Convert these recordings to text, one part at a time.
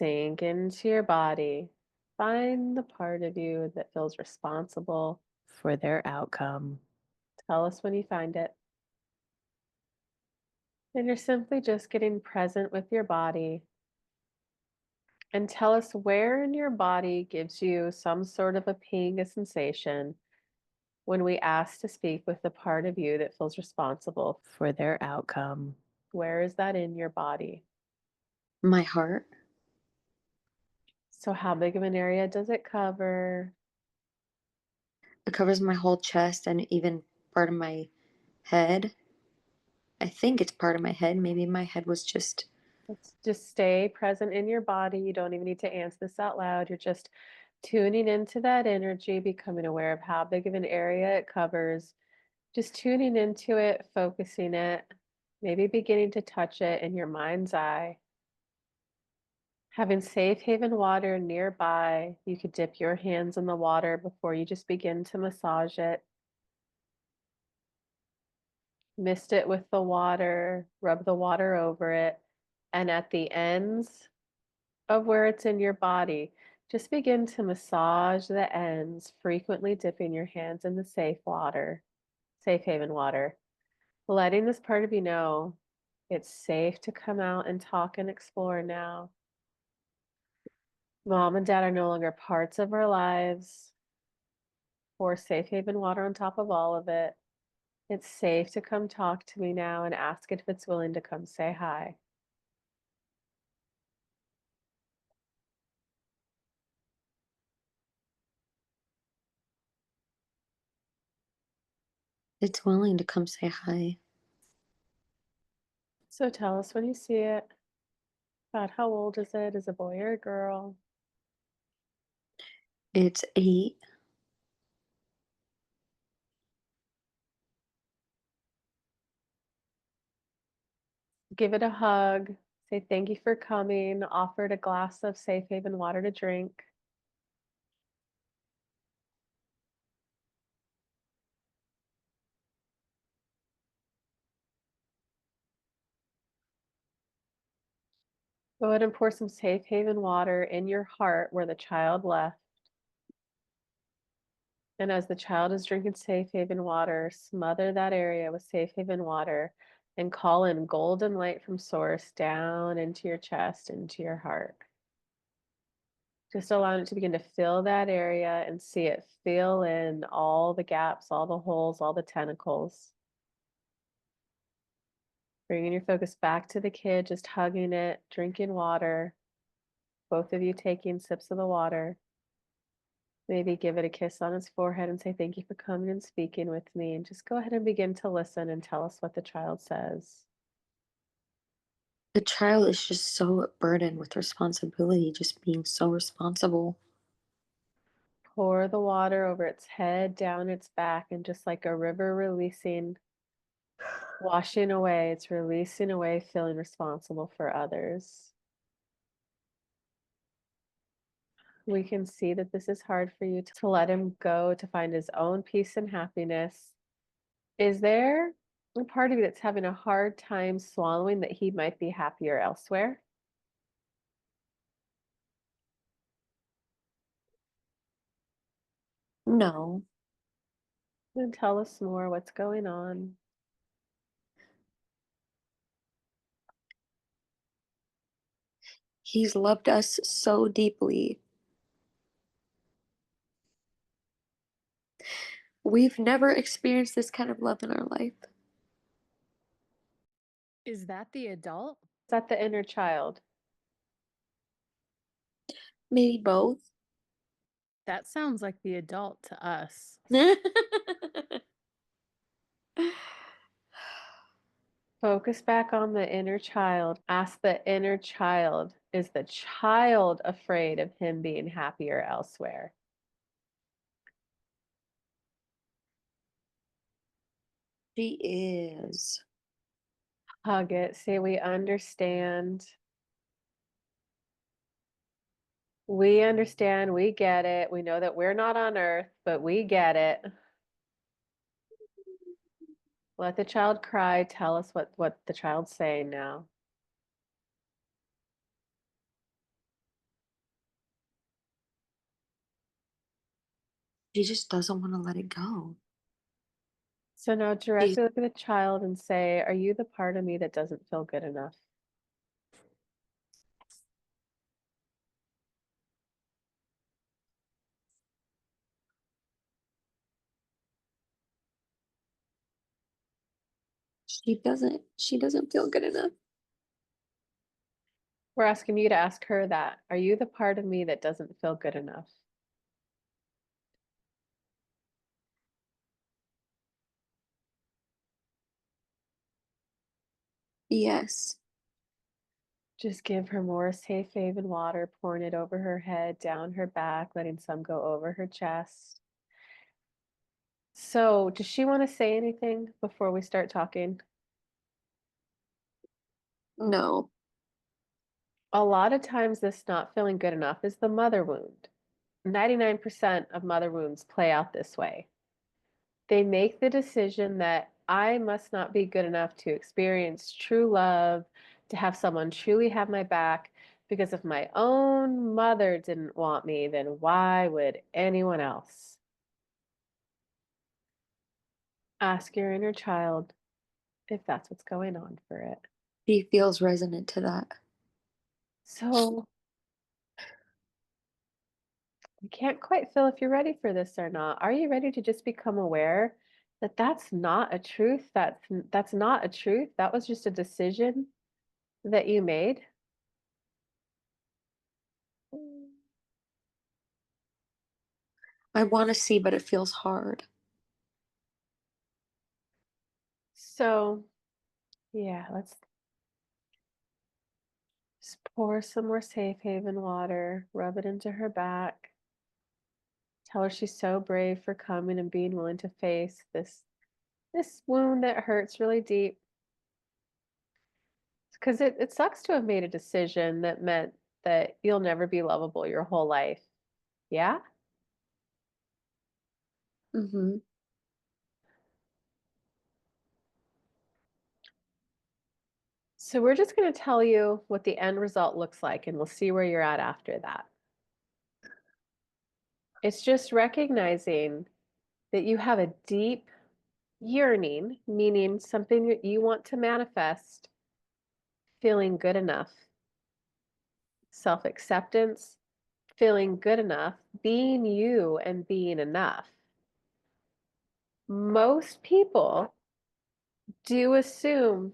Sink into your body. Find the part of you that feels responsible for their outcome. Tell us when you find it. And you're simply just getting present with your body. And tell us where in your body gives you some sort of a ping, a sensation when we ask to speak with the part of you that feels responsible for their outcome. Where is that in your body? My heart. So, how big of an area does it cover? It covers my whole chest and even part of my head. I think it's part of my head. Maybe my head was just. Let's just stay present in your body. You don't even need to answer this out loud. You're just tuning into that energy, becoming aware of how big of an area it covers, just tuning into it, focusing it, maybe beginning to touch it in your mind's eye. Having safe haven water nearby, you could dip your hands in the water before you just begin to massage it. Mist it with the water, rub the water over it, and at the ends of where it's in your body, just begin to massage the ends, frequently dipping your hands in the safe haven water, letting this part of you know it's safe to come out and talk and explore now. Mom and dad are no longer parts of our lives. Pour safe haven water on top of all of it. It's safe to come talk to me now and ask it if it's willing to come say hi. It's willing to come say hi. So tell us when you see it. About how old is it? Is it a boy or a girl? It's 8. Give it a hug. Say thank you for coming. Offer it a glass of safe haven water to drink. Go ahead and pour some safe haven water in your heart where the child left. And as the child is drinking safe haven water, smother that area with safe haven water and call in golden light from source down into your chest, into your heart. Just allowing it to begin to fill that area and see it fill in all the gaps, all the holes, all the tentacles. Bringing your focus back to the kid, just hugging it, drinking water, both of you taking sips of the water. Maybe give it a kiss on its forehead and say, thank you for coming and speaking with me. And just go ahead and begin to listen and tell us what the child says. The child is just so burdened with responsibility, just being so responsible. Pour the water over its head, down its back, and just like a river releasing, washing away, it's releasing away, feeling responsible for others. We can see that this is hard for you to let him go to find his own peace and happiness. Is there a part of you that's having a hard time swallowing that he might be happier elsewhere? No, And tell us more what's going on. he's loved us so deeply. We've never experienced this kind of love in our life. Is that the adult? Is that the inner child? Maybe both. That sounds like the adult to us. Focus back on the inner child. Ask the inner child, is the child afraid of him being happier elsewhere? She is. Hug it. Say, we understand. We understand. We get it. We know that we're not on earth, but we get it. Let the child cry. Tell us what the child's saying now. She just doesn't want to let it go. So now She directly look at the child and say, are you the part of me that doesn't feel good enough? she doesn't feel good enough. We're asking you to ask her that. Are you the part of me that doesn't feel good enough? Yes. Just give her more safe haven water, pouring it over her head, down her back, letting some go over her chest. So, does she want to say anything before we start talking? No. A lot of times, this not feeling good enough is the mother wound. 99% of mother wounds play out this way. They make the decision that I must not be good enough to experience true love, to have someone truly have my back, because if my own mother didn't want me, then why would anyone else? Ask your inner child if that's what's going on for it. She feels resonant to that. So, I can't quite feel if you're ready for this or not. Are you ready to just become aware that that's not a truth? That's not a truth. That was just a decision that you made. I want to see, but it feels hard. So, yeah, let's just pour some more safe haven water, rub it into her back. Tell her she's so brave for coming and being willing to face this wound that hurts really deep. Because it sucks to have made a decision that meant that you'll never be lovable your whole life. Yeah? Mm-hmm. So we're just going to tell you what the end result looks like, and we'll see where you're at after that. It's just recognizing that you have a deep yearning, meaning something that you want to manifest, feeling good enough, self acceptance, feeling good enough, being you and being enough. Most people do assume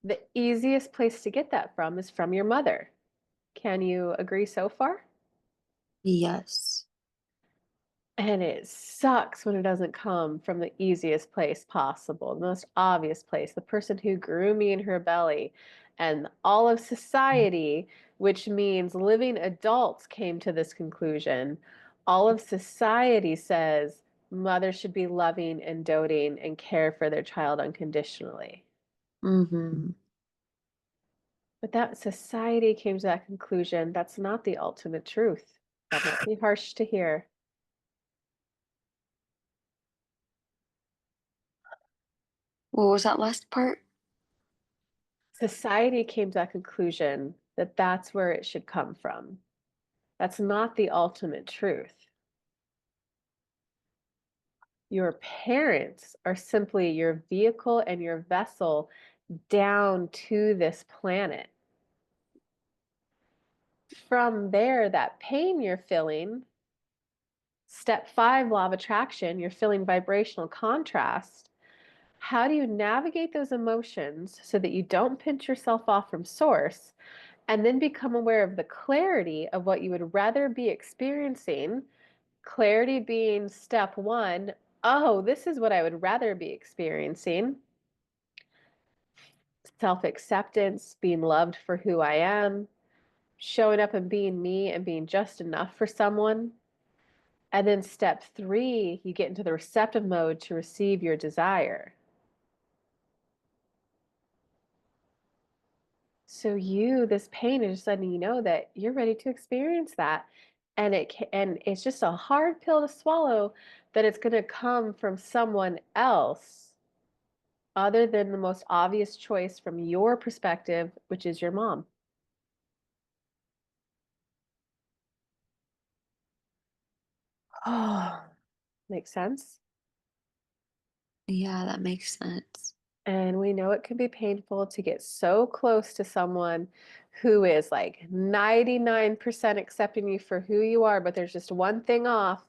the easiest place to get that from is from your mother. Can you agree so far? Yes. And it sucks when it doesn't come from the easiest place possible, the most obvious place, the person who grew me in her belly. And all of society, which means living adults, came to this conclusion. All of society says mothers should be loving and doting and care for their child unconditionally. Mm-hmm. But that society came to that conclusion. That's not the ultimate truth. That might be harsh to hear. What was that last part? Society came to that conclusion that that's where it should come from. That's not the ultimate truth. Your parents are simply your vehicle and your vessel down to this planet. From there, that pain you're feeling, step 5, law of attraction, you're feeling vibrational contrast. How do you navigate those emotions so that you don't pinch yourself off from source and then become aware of the clarity of what you would rather be experiencing? Clarity being step 1. Oh, this is what I would rather be experiencing. Self acceptance, being loved for who I am, showing up and being me and being just enough for someone. And then step 3, you get into the receptive mode to receive your desire. So this pain is just letting you know that you're ready to experience that. And it's just a hard pill to swallow that it's going to come from someone else other than the most obvious choice from your perspective, which is your mom. Oh, makes sense. Yeah, that makes sense. And we know it can be painful to get so close to someone who is like 99% accepting you for who you are, but there's just one thing off.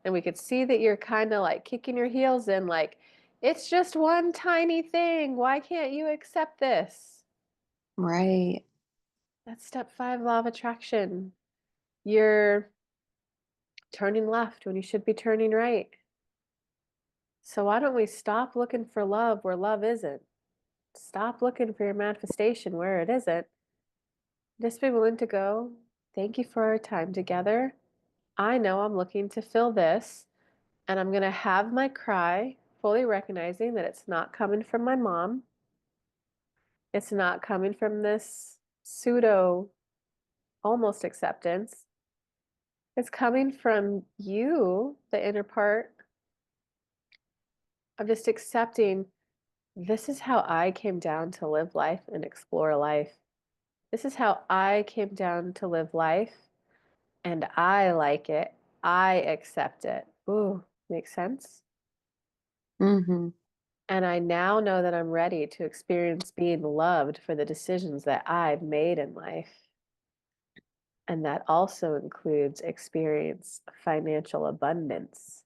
And we could see that you're kind of like kicking your heels in, like, it's just one tiny thing. Why can't you accept this? Right. That's step 5, law of attraction. You're turning left when you should be turning right. So why don't we stop looking for love where love isn't? Stop looking for your manifestation where it isn't. Just be willing to go. Thank you for our time together. I know I'm looking to fill this, and I'm going to have my cry, fully recognizing that it's not coming from my mom. It's not coming from this pseudo almost acceptance. It's coming from you, the inner part of just accepting this is how I came down to live life and explore life. This is how I came down to live life, and I like it. I accept it. Ooh, makes sense. Mm-hmm. And I now know that I'm ready to experience being loved for the decisions that I've made in life. And that also includes experience financial abundance.